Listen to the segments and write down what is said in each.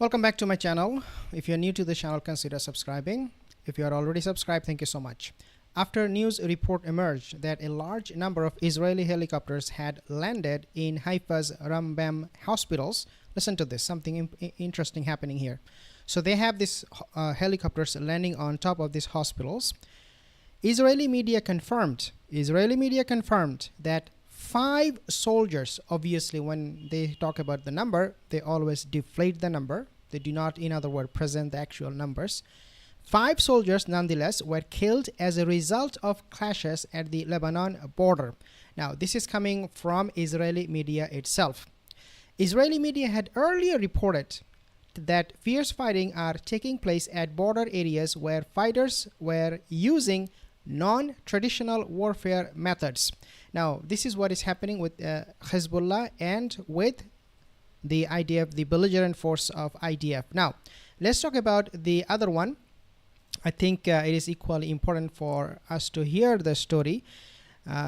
Welcome back to my channel. If you're new to the channel, consider subscribing. If you are already subscribed, thank you so much. After news report emerged that a large number of Israeli helicopters had landed in Haifa's Rambam hospitals, listen to this, something interesting happening here. So they have these helicopters landing on top of these hospitals. Israeli media confirmed that 5 soldiers, obviously when they talk about the number, they always deflate the number. They do not, in other words, present the actual numbers. 5 soldiers nonetheless were killed as a result of clashes at the Lebanon border. Now, this is coming from Israeli media itself. Israeli media had earlier reported that fierce fighting are taking place at border areas where fighters were using non-traditional warfare methods. Now, this is what is happening with Hezbollah and with the IDF, the belligerent force of IDF. Now, let's talk about the other one. I think it is equally important for us to hear the story,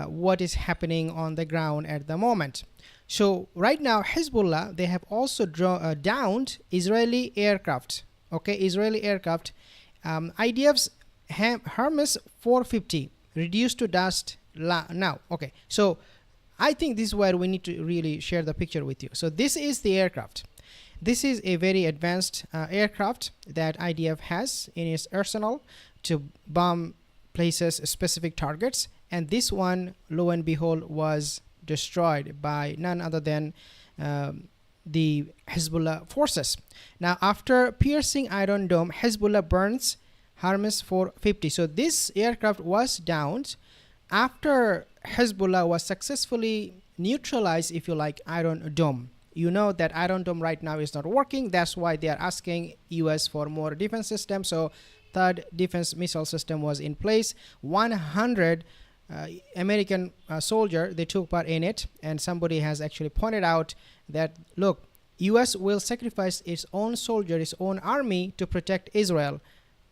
what is happening on the ground at the moment. So right now, Hezbollah, they have also downed Israeli aircraft. Okay, Israeli aircraft. IDF's Hermes 450 reduced to dust now. Okay, so I think this is where we need to really share the picture with you. So this is the aircraft. This is a very advanced aircraft that IDF has in its arsenal to bomb places, specific targets. And this one, lo and behold, was destroyed by none other than the Hezbollah forces. Now, after piercing Iron Dome, Hezbollah burns Hermes 450. So this aircraft was downed after Hezbollah was successfully neutralized, if you like, Iron Dome. You know that Iron Dome right now is not working. That's why they are asking US for more defense systems. So third defense missile system was in place. 100 American soldier, they took part in it. And somebody has actually pointed out that, look, US will sacrifice its own soldier, its own army to protect Israel.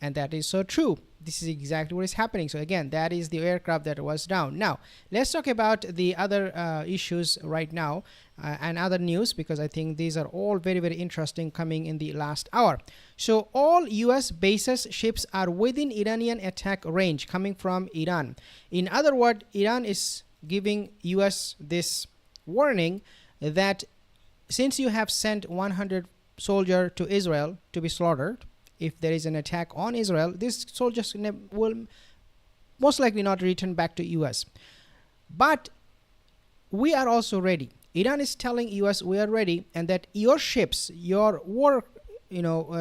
And that is so true. This is exactly what is happening. So again, that is the aircraft that was down. Now, let's talk about the other issues right now and other news, because I think these are all very, very interesting coming in the last hour. So all US bases, ships are within Iranian attack range coming from Iran. In other words, Iran is giving US this warning that since you have sent 100 soldiers to Israel to be slaughtered, if there is an attack on Israel, these soldiers will most likely not return back to US. But we are also ready. Iran is telling US we are ready, and that your ships, your war,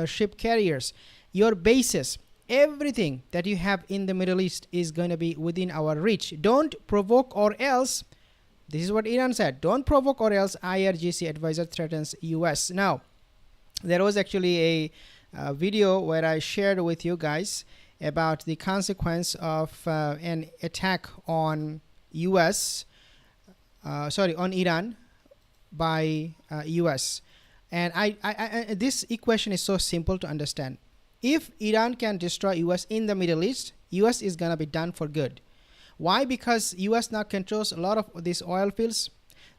ship carriers, your bases, everything that you have in the Middle East is going to be within our reach. Don't provoke or else. This is what Iran said. Don't provoke or else IRGC advisor threatens US. Now, there was actually a video where I shared with you guys about the consequence of an attack on on Iran by US. And this equation is so simple to understand. If Iran can destroy US in the Middle East, US is gonna be done for good. Why? Because US now controls a lot of these oil fields.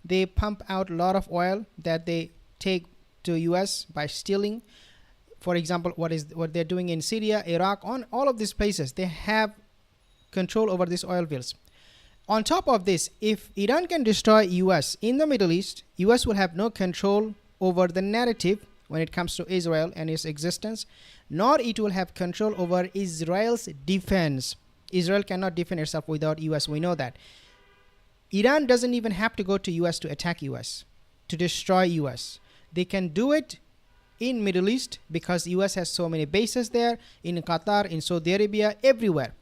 They pump out a lot of oil that they take to US by stealing. For example, what they're doing in Syria, Iraq, on all of these places, they have control over these oil fields. On top of this, if Iran can destroy US in the Middle East, US will have no control over the narrative when it comes to Israel and its existence, nor it will have control over Israel's defense. Israel cannot defend itself without US, we know that. Iran doesn't even have to go to US to attack US, to destroy US. They can do it in Middle East because US has so many bases there, in Qatar, in Saudi Arabia, everywhere.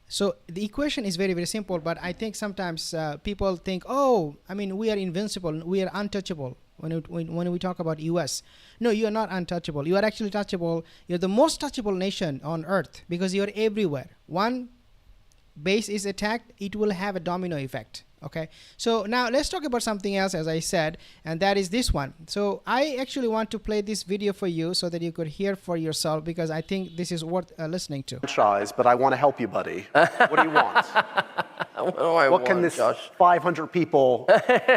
So the equation is very, very simple, but I think sometimes people think, oh, I mean, we are invincible, we are untouchable when we talk about US. No, you are not untouchable. You are actually touchable. You're the most touchable nation on earth because you're everywhere. One base is attacked, it will have a domino effect. Okay, so now let's talk about something else, as I said, and that is this one. So I actually want to play this video for you so that you could hear for yourself, because I think this is worth listening to. But I want to help you, buddy. What do you want? What do I What want, can this Josh? 500 people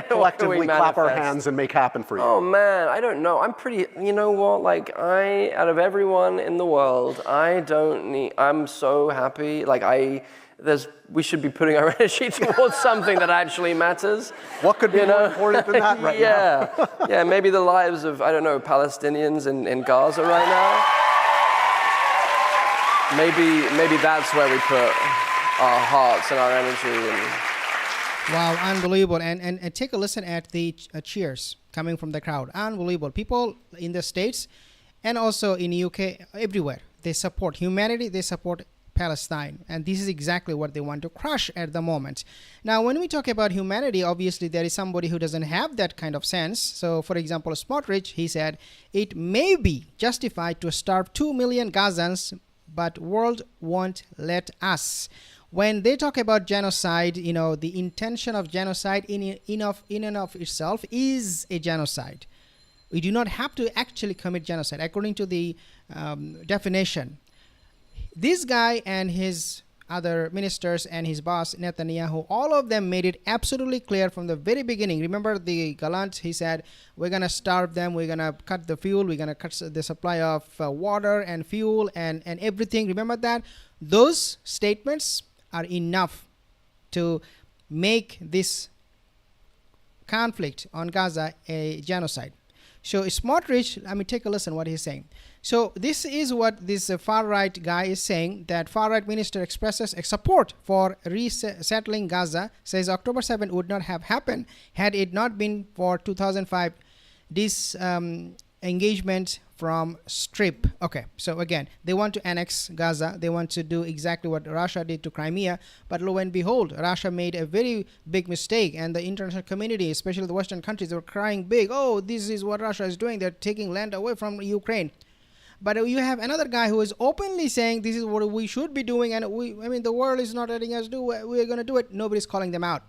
collectively clap our manifest? hands and make happen for you? Oh man, I don't know. I'm pretty, you know what, like out of everyone in the world, I'm so happy. Like we should be putting our energy towards something that actually matters. What could be more important than that right now? Yeah, maybe the lives of, I don't know, Palestinians in Gaza right now. Maybe that's where we put our hearts and our energy. Wow, unbelievable. And take a listen at the cheers coming from the crowd. Unbelievable. People in the States and also in UK, everywhere, they support humanity, they support Palestine. And this is exactly what they want to crush at the moment. Now, when we talk about humanity, obviously there is somebody who doesn't have that kind of sense. So, for example, Smotrich, he said, it may be justified to starve 2 million Gazans, but world won't let us. When they talk about genocide, you know, the intention of genocide in and of itself is a genocide. We do not have to actually commit genocide according to the definition. This guy and his other ministers and his boss Netanyahu, all of them made it absolutely clear from the very beginning. Remember the Gallant, he said, we're going to starve them, we're going to cut the fuel, we're going to cut the supply of water and fuel and everything. Remember that? Those statements are enough to make this conflict on Gaza a genocide. So Smotrich, I mean, take a listen what he's saying. So this is what this far-right guy is saying, that far-right minister expresses a support for resettling Gaza, says October 7 would not have happened had it not been for 2005 disengagement from Strip. Okay, so again, they want to annex Gaza. They want to do exactly what Russia did to Crimea. But lo and behold, Russia made a very big mistake. And the international community, especially the Western countries, they were crying big. Oh, this is what Russia is doing. They're taking land away from Ukraine. But you have another guy who is openly saying this is what we should be doing. And the world is not letting us do it. We're going to do it. Nobody's calling them out.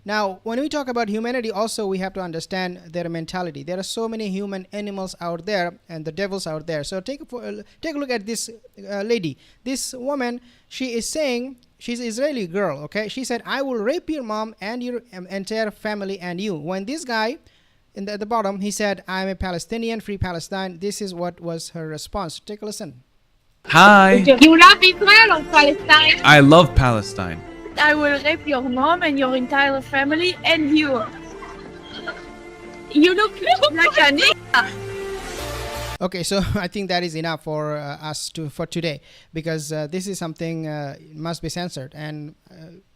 Now, when we talk about humanity, also we have to understand their mentality. There are so many human animals out there and the devils out there. So take a look at this lady. This woman, she is saying, she's an Israeli girl, okay? She said, I will rape your mom and your entire family and you. When this guy, at the bottom, he said, I'm a Palestinian, free Palestine. This is what was her response. Take a listen. Hi. You love Israel or Palestine? I love Palestine. I will rape your mom and your entire family and you. You look like a nigga. Okay, so I think that is enough for us for today, because this is something must be censored. And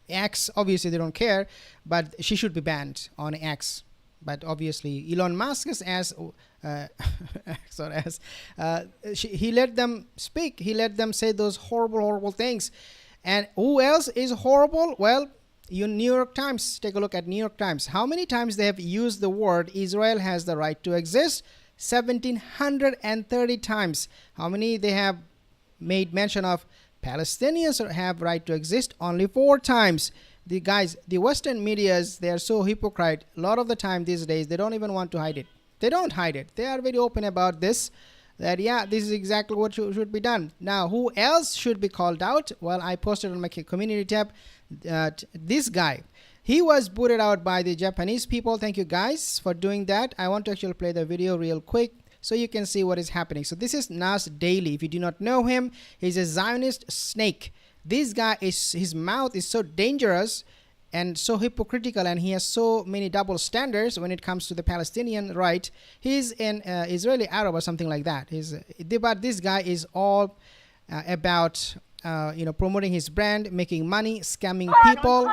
X, obviously they don't care, but she should be banned on X. But obviously Elon Musk is he let them speak. He let them say those horrible things. And who else is horrible? Well, New York Times. Take a look at New York Times. How many times they have used the word Israel has the right to exist? 1,730 times. How many they have made mention of Palestinians have right to exist? Only 4 times. The Western medias, they are so hypocrite. A lot of the time these days, they don't even want to hide it. They don't hide it. They are very open about this. That, yeah, this is exactly what should be done. Now, who else should be called out? Well, I posted on my community tab this guy. He was booted out by the Japanese people. Thank you guys for doing that. I want to actually play the video real quick so you can see what is happening. So this is Nas Daily. If you do not know him, he's a Zionist snake. This guy, his mouth is so dangerous and so hypocritical, and he has so many double standards when it comes to the Palestinian right. He's an Israeli Arab or something like that. But this guy is all about promoting his brand, making money, scamming people.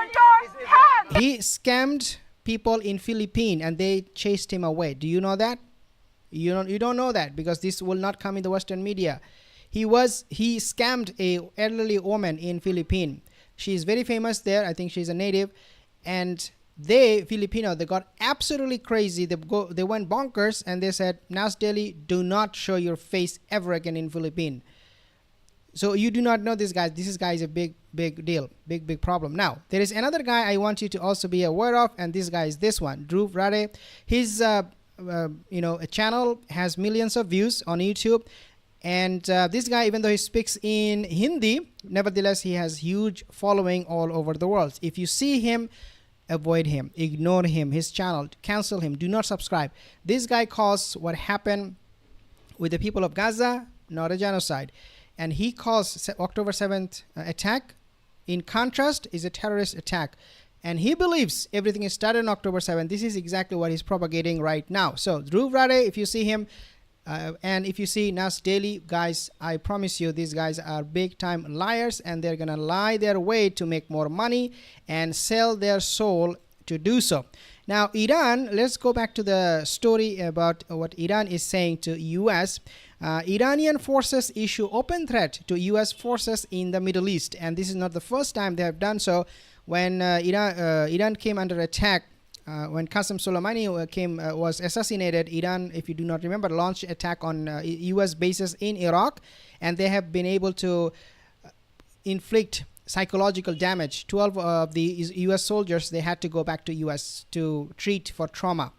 He scammed people in Philippines and they chased him away. Do you know that? You don't know that, because this will not come in the Western media. He scammed a elderly woman in Philippines. She is very famous there. I think she's a native. And Filipino, they got absolutely crazy. They went bonkers and they said, Nas Daily, do not show your face ever again in Philippines. So you do not know this guy. This guy is a big deal, big problem. Now, there is another guy I want you to also be aware of, and this guy is this one, Drew Rade. His a channel has millions of views on YouTube. And this guy, even though he speaks in Hindi, nevertheless, he has huge following all over the world. If you see him, avoid him, ignore him, his channel, cancel him, do not subscribe. This guy calls what happened with the people of Gaza not a genocide. And he calls October 7th attack, in contrast, is a terrorist attack. And he believes everything is started on October 7th. This is exactly what he's propagating right now. So Dhruv Rade, if you see him, and if you see Nas Daily, guys, I promise you these guys are big time liars, and they're gonna lie their way to make more money and sell their soul to do so. Now Iran, let's go back to the story about what Iran is saying to US. Iranian forces issue open threat to US forces in the Middle East, and this is not the first time they have done so. When Iran came under attack, when Qasem Soleimani was assassinated, Iran, if you do not remember, launched attack on US bases in Iraq, and they have been able to inflict psychological damage. 12 of the US soldiers, they had to go back to US to treat for trauma.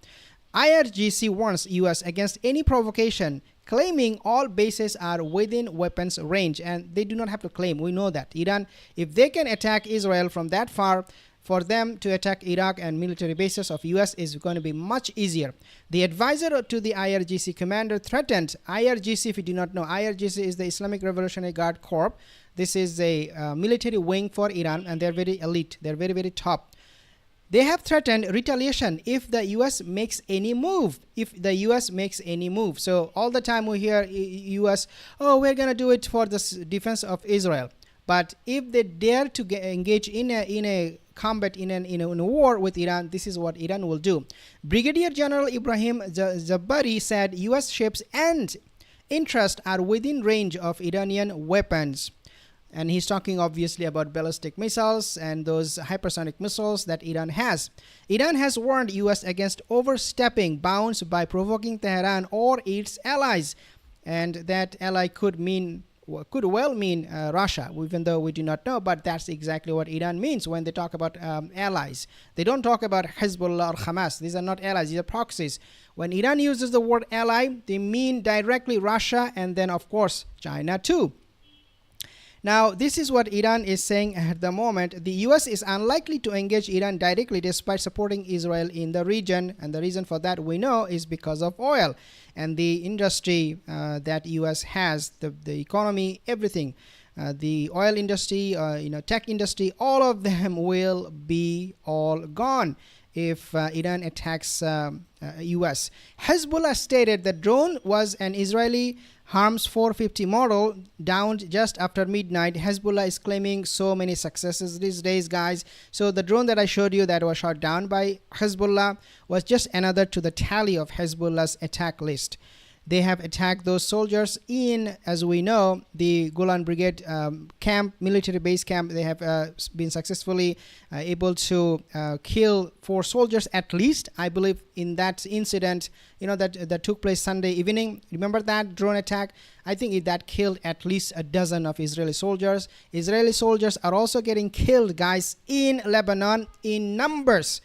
IRGC warns US against any provocation, claiming all bases are within weapons range, and they do not have to claim. We know that Iran, if they can attack Israel from that far, for them to attack Iraq and military bases of US is going to be much easier. The advisor to the IRGC commander threatened, IRGC, if you do not know, IRGC is the Islamic Revolutionary Guard Corps. This is a military wing for Iran, and they're very elite. They're very, very top. They have threatened retaliation if the US makes any move. If the US makes any move. So all the time we hear US, oh, we're going to do it for the defense of Israel. But if they dare to engage in a combat, in a war with Iran, this is what Iran will do. Brigadier General Ibrahim Zabari said US ships and interests are within range of Iranian weapons. And he's talking obviously about ballistic missiles and those hypersonic missiles that Iran has. Iran has warned US against overstepping bounds by provoking Tehran or its allies. And that ally could well mean Russia, even though we do not know, but that's exactly what Iran means when they talk about allies. They don't talk about Hezbollah or Hamas. These are not allies, these are proxies. When Iran uses the word ally, they mean directly Russia, and then of course China too. Now, this is what Iran is saying at the moment. The US is unlikely to engage Iran directly despite supporting Israel in the region. And the reason for that we know is because of oil and the industry that US has, the economy, everything. The oil industry, tech industry, all of them will be all gone if Iran attacks US. Hezbollah stated the drone was an Israeli Harms 450 model downed just after midnight. Hezbollah is claiming so many successes these days, guys. So the drone that I showed you that was shot down by Hezbollah was just another to the tally of Hezbollah's attack list. They have attacked those soldiers in, as we know, the Golan Brigade camp, military base camp. They have been successfully able to kill 4 soldiers at least. I believe in that incident, that took place Sunday evening. Remember that drone attack? I think that killed at least a dozen of Israeli soldiers. Israeli soldiers are also getting killed, guys, in Lebanon in numbers.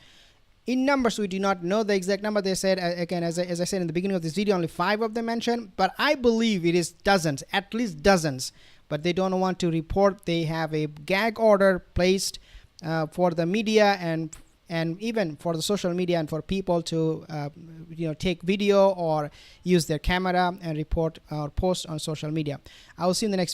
In numbers, we do not know the exact number. They said, again, as I said in the beginning of this video, only 5 of them mentioned. But I believe it is dozens, at least dozens. But they don't want to report. They have a gag order placed for the media and even for the social media and for people to take video or use their camera and report or post on social media. I will see you in the next